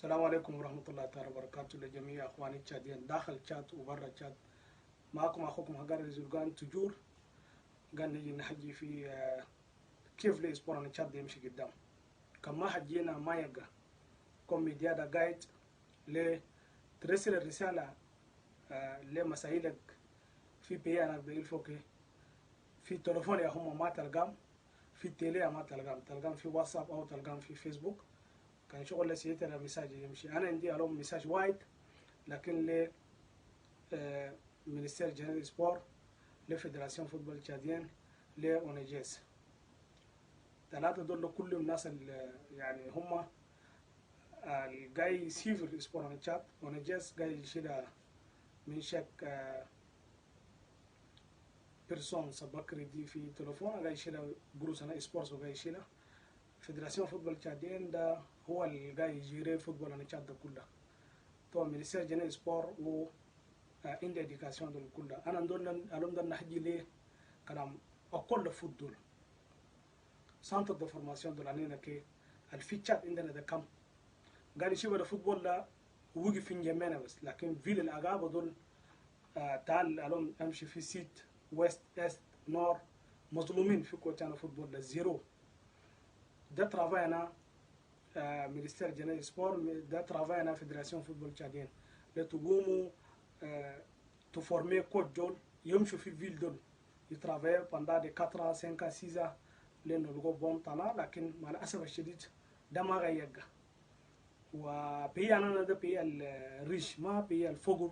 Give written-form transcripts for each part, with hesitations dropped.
السلام عليكم ورحمة الله تعالى وبركاته لجميع أخواني التشاديين داخل تشاد وبرا تشاد. معكم أخوكم هجر زلقان تجور. قال نجي نحكي في كيف الإسبوع تشاد يمشي قدام. كما حجينا ما يقع كوميديا دا جايد لترسل الرسالة لمسائلك في بيانا بيلفوكي في تلفون يا هم ما تلقام في تيلي ما تلقام في واتساب أو تلقام في فيسبوك. كان شغل لسيتي المساج يمشي. أنا عندي ألوم مساج وايد لكن ل مينستير جنرال سبور لفيدراسيون فوتبول تشاديين لأونيجيس ثلاثة دول كلهم الناس يعني هم جاي يسيفر سبور عن تشاد. أونيجيس جاي يشيل من شك بيرسون سبكري دي في تلفون جاي يشيل بروس أنا سبورس وجاي يشيلها. فيدراسيون فوتبول تشاديين ده هو اللي جاي يجيري فوتبول عن تشاد ده كله. تو مينستير جنرال سبور و عندي إديكاسيون دول كلها. أنا دول ألوم دول نحكي ليه كلام أقول فوت دول سانتر دو فورماسيون دول علينا كي الفيتشات عندنا ده كم قال يشوف الفوتبول لا وقف في جميعنا بس لكن فيل الأجابة دول تعال ألوم أمشي في سيت ويست إست نور مظلومين في كوتانا فوتبول ده زيرو. ده ترافاينا مينستير جنرال سبور ده ترافاينا فيدراسيون فوتبول تشاديين لتقوموا تفورمي كود دول يمشوا في فيل دول يترافاي pendant de 4 ans 5 ans 6 ans لأنه لقوا بوم طلع. لكن مع الأسف الشديد ده ما غيرجع. وبي أنا ده بي الريش ما بي الفقر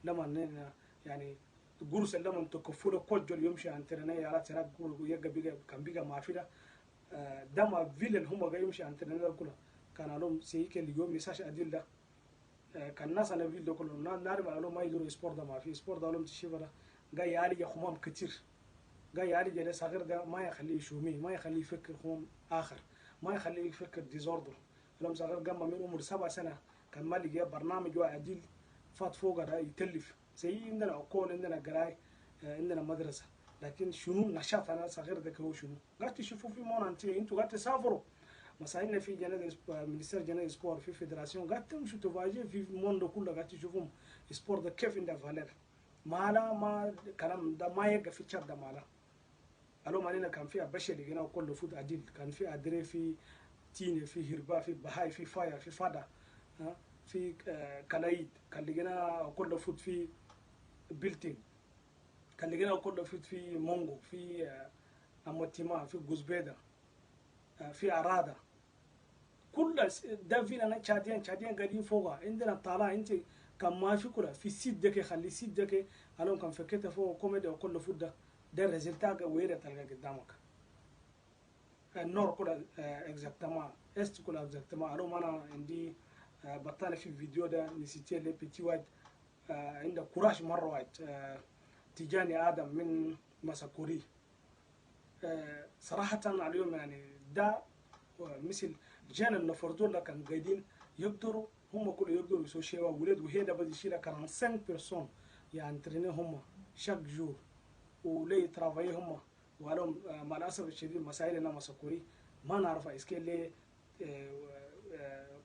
لما يعني الجروس اللي لما تكفوا كود دول يمشي عن ترناي على تراك يرجع بيجا كان بيجا ما في ده ما فيل اللي هم جاي يمشي عن ترناي كله كان لهم سيك اليوم مساش أديل ده كان الناس أنا فيل ده كله نار ما لهم ما يدروا سبورت ده ما في سبورت ده لهم تشيفه جاي يعالج خمام كتير. جاي يعالج ده صغير ده ما يخليه يشومي ما يخليه يفكر خمام آخر ما يخليه يفكر ديزوردر. لهم صغير جنب من عمر 7 سنة كان ما لقى برنامج وعديل فات فوق ده يتلف زي عندنا أكون عندنا قراي عندنا مدرسة. لكن شنو نشاط أنا صغير ده هو شنو قاعد تشوفوا في مونانتي أنتوا قاعد تسافروا مسائلنا في جنرال مينستير جنرال سبور في فيدراسيون قاعد تمشوا تواجه في الموندو كله قاعد تشوفوا سبور ده كيف عنده فالير مالا ما كلام ده ما يقع في تشاد ده مالا. ألوم علينا كان في بشر اللي جينا كله فود عديل كان في أدري في تيني في هربا في بهاي في فاير في فادا في كلايد كان لقينا كله فود في بيلتين كان لقينا كله فود في مونغو في أموتيما في جوزبيدا في أرادا كل ده فينا أنا تشادين قاعدين فوقها عندنا طالع أنت كان ما في كله في سيد دك خلي سيد دك ألوم كان فكرته فوق كوميدي وكله فود ده الريزلتات ويرة تلقى قدامك. النور كله exactement est كله exactement. ألوم أنا عندي بطانة في فيديو ده نسيتي لي بيتي وايد عنده كوراج مرة وايد تجاني آدم من مسكوري صراحة اليوم يعني ده مثل جانا النفردول كان قاعدين يقدروا هم كله يقدروا يسوي شيء وولد وهي ده بدي يشيلها كان 5 بيرسون يعني تريني هم شاك جور ولي ترافاي هم ولهم مع الأسف الشديد مسائلنا مسكوري ما نعرف اسكي لي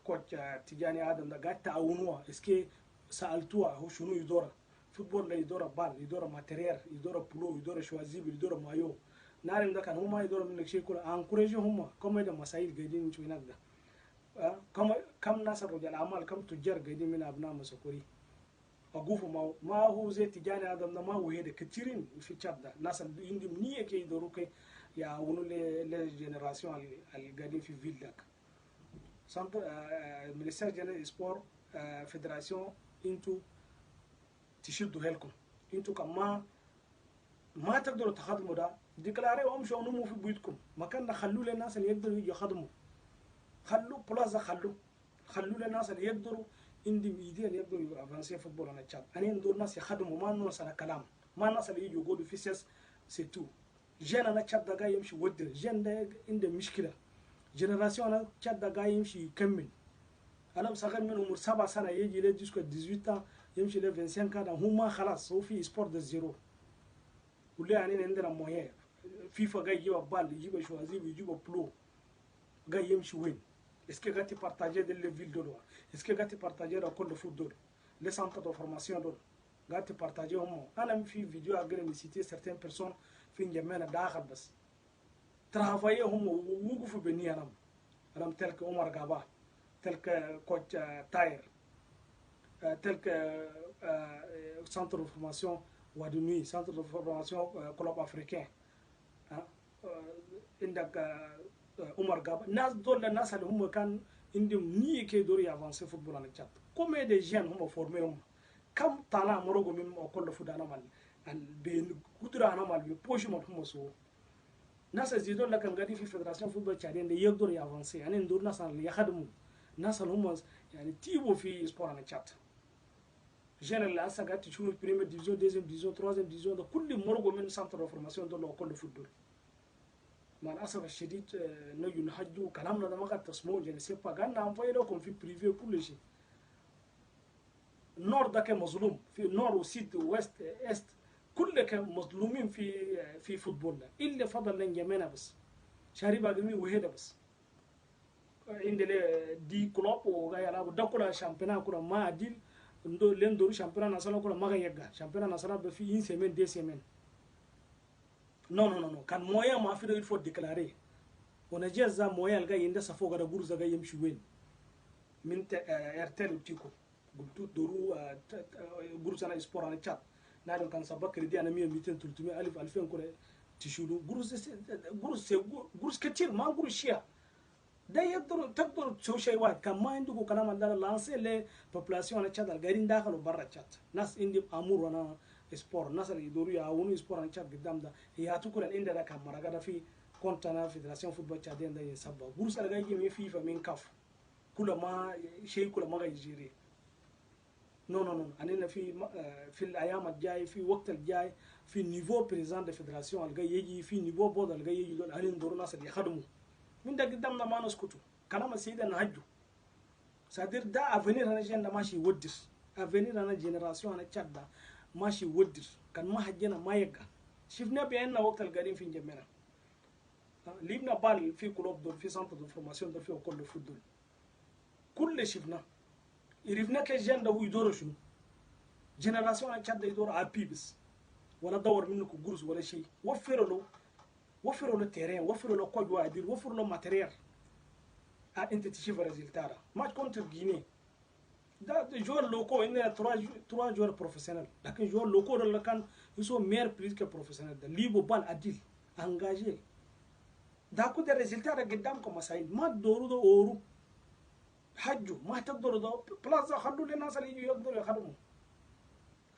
كوتش تجاني آدم ده قاعد تعاونوها اسكي سألتوها هو شنو يدورها فوتبول لا يدورها بال يدورها ماتريال يدورها بلو يدورها شوازيب يدورها مايو نارم ده كان هم يدوروا منك شيء كله انكوريج هم كم ده مسائل قاعدين يشوفوا هناك ده كم ناس رجال أعمال كم تجار قاعدين من أبناء مسكوري أقوفوا ما هو زي تجاني آدم ده ما هو هيدا كثيرين في تشاد ده ناس اللي عندهم نية كي يدوروا كي يعاونوا للجنراسيون اللي قاعدين في فيل داك. سانتو مينستير جنرال سبور فيدراسيون انتو تشدوا هلكم انتو كمان ما تقدروا تخدموا ده ديكلاري وامشوا ونموا في بيوتكم مكان خلوا للناس اللي يقدروا يجوا يخدموا خلوا بلازا خلوا للناس اللي يقدروا عندهم ايديا اللي يقدروا يافانسي فوتبول انا تشاد. انا ندور ناس يخدموا ما ناس على كلام ما ناس اللي يجوا يقولوا في سيس سيتو جين انا تشاد ده جاي يمشي ودر جين ده عنده مشكله جنراسيون انا تشاد ده جاي يمشي يكمل. انا صغير من عمر 7 سنه يجي له جسكو 18 يمشي له 25 كده هم خلاص هو في سبورت ده زيرو. ولا يعني عندنا مويه فيفا جاي يجيب بال يجيب شوازيب يجيب بلو جاي يمشي وين est-ce que tu partager dans les villes de l'eau, est-ce que tu partager dans le football, les centres de formation de l'eau, tu partager au moins. On a fait une vidéo à citer certaines personnes qui ont travaillé au moins où vous venez à l'âme, tel que Omar Gaba, tel que coach Taïr, tel que centre de formation Wadouni, centre de formation club africain. عندك عمر غابا ناس دول الناس اللي هم كان عندهم نية كي يقدروا يافانسي فوتبول على التشاد كم دي جيان هم فورميهم كم طالع مروقو من كل فوتبول مال بين قدرة انا مال بوش مال هم سو ناس زيدون لكن قاعدين في فدراسيون فوتبول تشادين دي يقدروا يافانسي يعني ندور ناس اللي يخدموا ناس اللي هم يعني تيبو في سبور على التشاد جينا اللي هسه قاعد تشوفوا بريمير ديفيزيون دوزيام ديفيزيون تروازيام ديفيزيون ده كل مروقو من سنتر دو فورماسيون دول كل فوتبول مع الاسف الشديد نجوا نحجوا كلامنا ده ما قد تسمعوا يعني سيبا قالنا انفاي لكم في بريفيو كل شيء النور ده كان مظلوم في النور وسيد وويست است كل كان مظلومين في فوتبول الا فضل لنجمنا بس شاري باقي وهيدا بس عندنا دي كلوب وغايا لابو ده كل شامبيون كل ما عديل ندو لين دوري شامبيون ناسيونال كل ما غيغا شامبيون ناسيونال بفي ان سيمين دي سيمين non non non kan moyen ma fi il faut déclarer on a déjà za moyen ga yinde safo ga da gurza ga yimshi wen min RTL tiko gultu doru gurza na sport na chat na don kan sabakri di ana mi mitin tultumi alif alfen ko tishudu guruz katir ma guruz shia da yadro taqdر تسوي شيء واحد كان ما عندكم كلام عندنا لانسي لي population na chat القاعدين داخل وبرا chat ناس عندي امور انا سبور الناس اللي يدوروا يعاونوا سبور عن تشاد قدام ده هي تكون الإندا ده كان مرقدة في كونتنا فيدراسيون فوتبول تشادين ده ينسبه بورس اللي جاي من فيفا من كاف كل ما شيء كل ما يجري نو نو نو أنا في الأيام الجاي في وقت الجاي في نيفو بريزان ده فيدراسيون اللي جاي يجي في نيفو بود اللي جاي يجي دول أنا ندور ناس اللي يخدموا من ده قدامنا ما نسكتوا كلام السيد نهجو سادير ده أفنير أنا جينا ماشي ودس أفنير أنا جنراسيون أنا تشاد ده ماشي ودر كان ما حجنا ما يقع شفنا بأننا وقت القاعدين في جميعنا ليبنا بال في كلوب دول في سنتر دول فورماسيون دول في كل فوتبول كل شفنا يعرفنا كجان ده يدور شنو جنراسيون أشاد يدور أبي بس ولا دور منكم جروس ولا شيء وفروا له تيرين وفروا له كود وادير وفروا له ماتريال أنت تشوف الريزلتات ما تكون ترجيني ده joueurs locaux il y a trois joueurs professionnels لكن joueurs locaux اللي كان يسووا meilleur plus que professionnel ده ليبو بال عديل engagé ده كده الريزلتات قدامكم مسائل ما تدوروا ده اورو حجوا ما تقدروا ده بلازا خلوا للناس اللي يقدروا يخدموا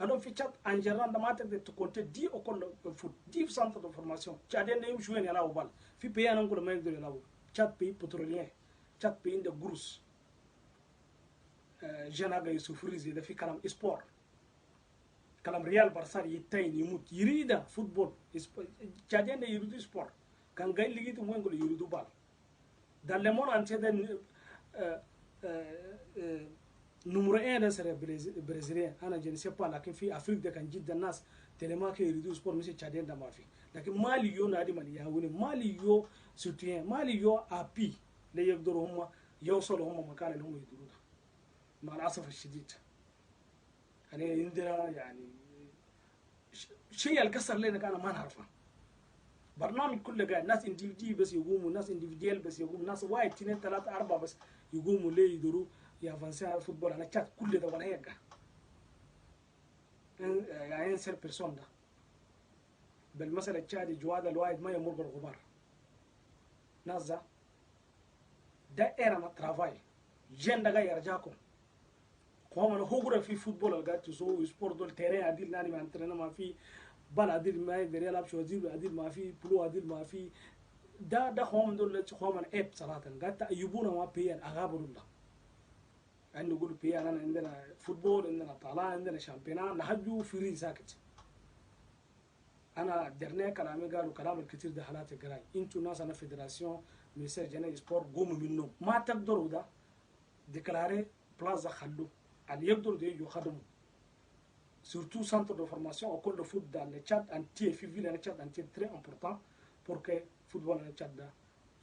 هذول في chat انجران ده ما تقدر تكونت دي او كل فوت دي في سنتر دو فورماسيون تشادين ده يمشوا وين يلعبوا بال في بيان نقول ما يقدروا يلعبوا chat بي بتروليين chat بي عند جروس جناغا يسوفريزي ده في كلام اسبور كلام ريال بارسا يتين يموت يريد فوتبول جادين يريد سبور كان جاي لقيت وين يقول يريدوا بال ده لمون انت ده نمرو 1 ده سر برازيليان انا جنسي با لكن في افريقيا ده كان جدا الناس تلما كي يريدوا سبور مش جادين ده ما في لكن مالي يو نادي مالي يهوني مالي يو سوتين مالي يو ابي لا يقدروا هم يوصلوا هم مكان اللي هم يدوروا مع الأسف الشديد يعني عندنا يعني شيء القصر لنا كان ما نعرفه برنامج كله قاعد ناس انديفيدي بس يقوموا ناس انديفيديال بس يقوموا ناس واحد 2 3 4 بس يقوموا ليه يدوروا يافانسي على الفوتبول على تشات كل ده ولا يقع يعني سير بيرسون ده بالمثل التشادي جواد الواحد ما يمر بالغبار ناس ده ايرا ترافاي جن ده يرجعكم قوم أنا هجرة في فوتبول القاعد تسوي سبورت دول ترى عديل ناني ما أنترنا ما في بال عديل ما يقدر يلعب شو عديل ما في بلو عديل ما في ده قوم دول قوم أنا إب صراحة قاعد تأيبونا ما بيان أغابر الله يعني نقول بيان أنا عندنا فوتبول عندنا طالع عندنا شامبيونات نحجو فري ساكت أنا درنا كلامي قالوا كلام الكثير ده حالات الجراي أنتوا ناس أنا فيدراسيون ميسر جنا سبورت قوم منهم ما تقدروا ده ديكلاري بلازا خلو اللي يقدروا ده يخدموا surtout centre de formation au col de foot dans le Tchad entier في ville le Tchad entier très important pour que football le Tchad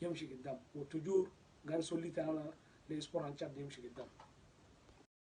يمشي قدام وتجور قال سوليت أنا لسبور عن تشاد يمشي قدام